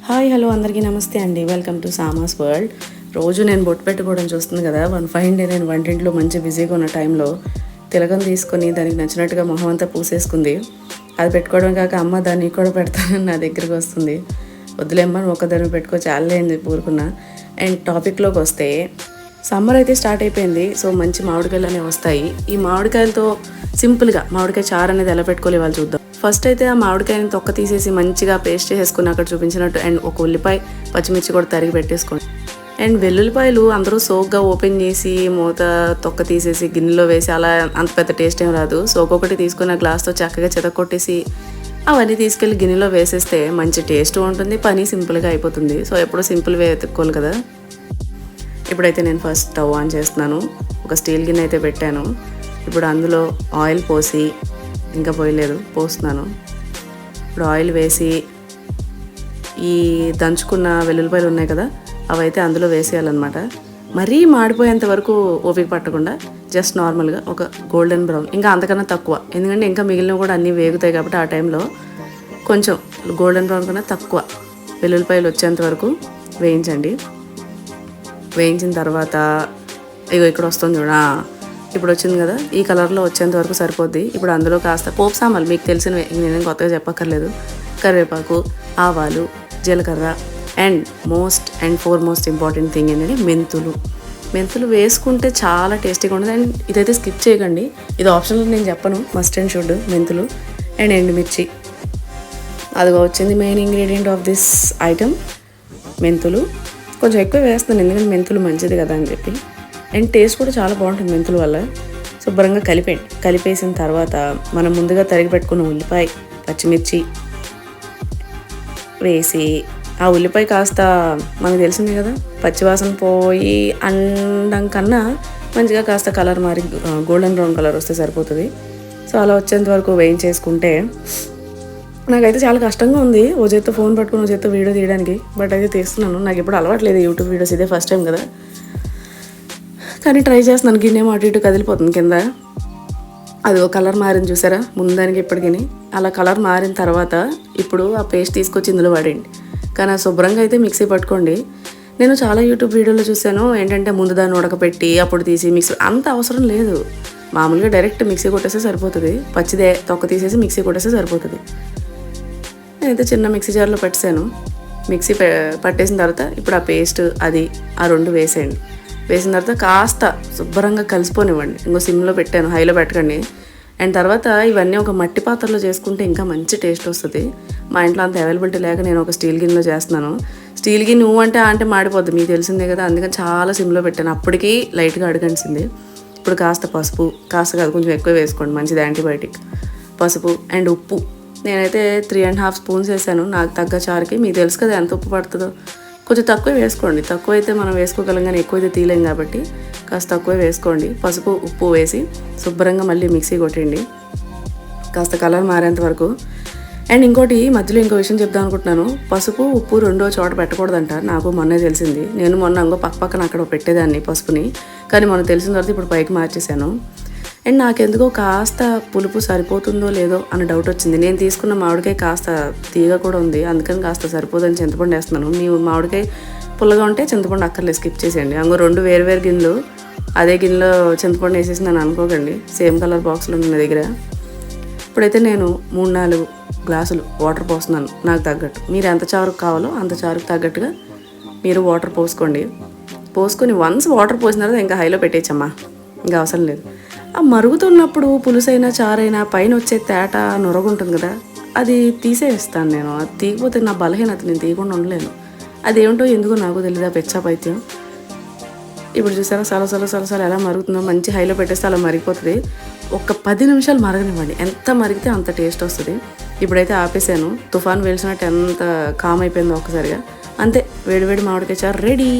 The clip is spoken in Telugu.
హాయ్ హలో అందరికీ నమస్తే అండి. వెల్కమ్ టు సామాస్ వరల్డ్. రోజు నేను బొట్టు పెట్టుకోవడం చూస్తుంది కదా. వన్ ఫైన్ డే నేను వంటింట్లో మంచి బిజీగా ఉన్న టైంలో తిలకం తీసుకొని దానికి నచ్చినట్టుగా మొహం అంతా పూసేసుకుంది. అది పెట్టుకోవడం కాక అమ్మ దాన్ని కూడా పెడతానని నా దగ్గరికి వస్తుంది. వద్దులేమ్మా ఒక్కదాన్ని పెట్టుకో చాలేంది పూరుకున్న. అండ్ టాపిక్లోకి వస్తే సమ్మర్ అయితే స్టార్ట్ అయిపోయింది. సో మంచి మామిడికాయలు అనేవి వస్తాయి. ఈ మామిడికాయలతో సింపుల్గా మామిడికాయ చారు అనేది ఎలా పెట్టుకోవాలి వాళ్ళు చూద్దాం. ఫస్ట్ అయితే ఆ మామిడికాయని తొక్క తీసేసి మంచిగా పేస్ట్ చేసుకుని అక్కడ చూపించినట్టు అండ్ ఒక ఉల్లిపాయ పచ్చిమిర్చి కూడా తరిగి పెట్టేసుకోండి. అండ్ వెల్లుల్లిపాయలు అందరూ సోగ్గా ఓపెన్ చేసి మూత తొక్క తీసేసి గిన్నెలో వేసి అలా అంత పెద్ద టేస్ట్ ఏం రాదు. సో ఒక్కొక్కటి తీసుకుని ఆ గ్లాస్తో చక్కగా చెతకొట్టేసి అవన్నీ తీసుకెళ్ళి గిన్నెలో వేసేస్తే మంచి టేస్ట్ ఉంటుంది, పని సింపుల్గా అయిపోతుంది. సో ఎప్పుడూ సింపుల్ వే ఎత్తుక్కోవాలి కదా. ఇప్పుడైతే నేను ఫస్ట్ స్టవ్ ఆన్ చేస్తున్నాను. ఒక స్టీల్ గిన్నె అయితే పెట్టాను. ఇప్పుడు అందులో ఆయిల్ పోసి, ఇంకా పోయలేదు, పోస్తున్నాను. ఇప్పుడు ఆయిల్ వేసి ఈ దంచుకున్న వెల్లుల్లిపాయలు ఉన్నాయి కదా అవైతే అందులో వేసేయాలన్నమాట. మరీ మాడిపోయేంత వరకు ఓపిక పట్టకుండా జస్ట్ నార్మల్గా ఒక గోల్డెన్ బ్రౌన్, ఇంకా అంతకన్నా తక్కువ, ఎందుకంటే ఇంకా మిగిలినవి కూడా అన్నీ వేగుతాయి కాబట్టి ఆ టైంలో కొంచెం గోల్డెన్ బ్రౌన్ కన్నా తక్కువ వెల్లుల్లిపాయలు వచ్చేంత వరకు వేయించండి. వేయించిన తర్వాత ఇగో ఇక్కడ వస్తుంది చూడ, ఇప్పుడు వచ్చింది కదా, ఈ కలర్లో వచ్చేంత వరకు సరిపోద్ది. ఇప్పుడు అందులో కాస్త పోపు సామాన్లు మీకు తెలిసినవే, నేనేం కొత్తగా చెప్పక్కర్లేదు. కరివేపాకు, ఆవాలు, జీలకర్ర అండ్ మోస్ట్ ఇంపార్టెంట్ థింగ్ ఏంటంటే మెంతులు వేసుకుంటే చాలా టేస్టీగా ఉంటుంది. అండ్ ఇదైతే స్కిప్ చేయకండి, ఇది ఆప్షనల్, నేను చెప్పను, మస్ట్ అండ్ షుడ్. మెంతులు అండ్ ఎండుమిర్చి, అదిగా వచ్చింది main ingredient of this item. మెంతులు కొంచెం ఎక్కువ వేస్తున్నాను ఎందుకంటే మెంతులు మంచిది కదా అని చెప్పి. అండ్ టేస్ట్ కూడా చాలా బాగుంటుంది మెంతుల వల్ల. శుభ్రంగా కలిపేసిన తర్వాత మనం ముందుగా తరిగి పెట్టుకున్న ఉల్లిపాయ పచ్చిమిర్చి వేసి, ఆ ఉల్లిపాయ కాస్త మనకు తెలిసిందే కదా పచ్చివాసన పోయి అండం కన్నా మంచిగా కాస్త కలర్ మారి గోల్డెన్ బ్రౌన్ కలర్ వస్తే సరిపోతుంది. సో అలా వచ్చేంత వరకు వేయించేసుకుంటే, నాకైతే చాలా కష్టంగా ఉంది ఓ చేత్తో ఫోన్ పట్టుకుని ఓ చేత్తో వీడియో తీయడానికి. బట్ అయితే తీస్తున్నాను, నాకు ఎప్పుడు అలవాట్లేదు యూట్యూబ్ వీడియోస్, ఇదే ఫస్ట్ టైం కదా, కానీ ట్రై చేస్తున్నాను. గిన్నెమో అటు ఇటు కదిలిపోతుంది కింద. అది ఒక కలర్ మారింది చూసారా ముందానికి ఇప్పటికి. అలా కలర్ మారిన తర్వాత ఇప్పుడు ఆ పేస్ట్ తీసుకొచ్చి ఇందులో పడేయండి. కానీ ఆ శుభ్రంగా అయితే మిక్సీ పట్టుకోండి. నేను చాలా యూట్యూబ్ వీడియోలో చూసాను ఏంటంటే ముందు దాన్ని ఉడకపెట్టి అప్పుడు తీసి మిక్సీ, అంత అవసరం లేదు. మామూలుగా డైరెక్ట్ మిక్సీ కొట్టేస్తే సరిపోతుంది. పచ్చిదే తొక్క తీసేసి మిక్సీ కొట్టేస్తే సరిపోతుంది. నేనైతే చిన్న మిక్సీ జార్లో పెట్టేశాను. మిక్సీ పట్టేసిన తర్వాత ఇప్పుడు ఆ పేస్ట్ అది ఆ రెండు వేసేయండి. వేసిన తర్వాత కాస్త శుభ్రంగా కలిసిపోనివ్వండి. ఇంకో సిమ్లో పెట్టాను, హైలో పెట్టకండి. అండ్ తర్వాత ఇవన్నీ ఒక మట్టి పాత్రలో చేసుకుంటే ఇంకా మంచి టేస్ట్ వస్తుంది. మా ఇంట్లో అంత అవైలబిలిటీ లేక నేను ఒక స్టీల్ గిన్నెలో చేస్తున్నాను. స్టీల్ గిన్నె నువ్వు అంటే మాడిపోద్ది, మీకు తెలిసిందే కదా, అందుకని చాలా సిమ్లో పెట్టాను. అప్పటికి లైట్గా అడగనిసింది. ఇప్పుడు కాస్త పసుపు, కాస్త కాదు కొంచెం ఎక్కువ వేసుకోండి, మంచిది యాంటీబయాటిక్. పసుపు అండ్ ఉప్పు నేనైతే 3.5 స్పూన్స్ వేసాను, నాకు తగ్గ చారుకి. మీకు తెలుసు కదా ఎంత ఉప్పు పడుతుందో, కొంచెం తక్కువ వేసుకోండి. తక్కువ అయితే మనం వేసుకోగలం కానీ ఎక్కువ అయితే తీయలేం కాబట్టి కాస్త తక్కువ వేసుకోండి. పసుపు ఉప్పు వేసి శుభ్రంగా మళ్ళీ మిక్సీ కొట్టండి కాస్త కలర్ మారేంత వరకు. అండ్ ఇంకోటి మధ్యలో ఇంకో విషయం చెప్దాం అనుకుంటున్నాను. పసుపు ఉప్పు రెండో చోట పెట్టకూడదంట, నాకు మొన్నే తెలిసింది. నేను మొన్న ఇంకో పక్కన అక్కడ పెట్టేదాన్ని పసుపుని, కానీ మనకు తెలిసిన తర్వాత ఇప్పుడు పైకి మార్చేశాను. అండ్ నాకెందుకో కాస్త పులుపు సరిపోతుందో లేదో అని డౌట్ వచ్చింది. నేను తీసుకున్న మామిడికాయ కాస్త తీగ కూడా ఉంది, అందుకని కాస్త సరిపోదని చింతపండు వేస్తున్నాను. మీ మామిడికాయ పుల్లగా ఉంటే చింతపండు అక్కర్లేదు, స్కిప్ చేసేయండి. అంగో 2 వేరు గిన్నెలు, అదే గిన్నెలో చింతపండు వేసేసి నన్ను అనుకోకండి, సేమ్ కలర్ బాక్స్లో ఉంది నా దగ్గర. ఇప్పుడైతే నేను 3-4 గ్లాసులు వాటర్ పోస్తున్నాను నాకు తగ్గట్టు. మీరు ఎంత చారుకు కావాలో అంత చారుకు తగ్గట్టుగా మీరు వాటర్ పోసుకోండి. పోసుకొని వన్స్ వాటర్ పోసిన తర్వాత ఇంకా హైలో పెట్టేయచ్చమ్మా, ఇంకా అవసరం లేదు. ఆ మరుగుతున్నప్పుడు పులుసైనా చారైనా పైన వచ్చే తేట నొరగుంటుంది కదా, అది తీసేస్తాను నేను. అది తీయకపోతే నా బలహీనత, నేను తీయకుండా ఉండలేను. అదేమిటో ఎందుకో నాకు తెలియదు, ఆ పెచ్చా పైత్యం. ఇప్పుడు చూసారా సలసల ఎలా మరుగుతుందో, మంచి హైలో పెట్టేస్తే అలా మరిగిపోతుంది. ఒక 10 నిమిషాలు మరగనివ్వండి, ఎంత మరిగితే అంత టేస్ట్ వస్తుంది. ఇప్పుడైతే ఆపేసాను, తుఫాన్ వేల్చినట్టు ఎంత కామ్ అయిపోయిందో ఒక్కసారిగా. అంతే, వేడివేడి మామిడికాయ చారు రెడీ.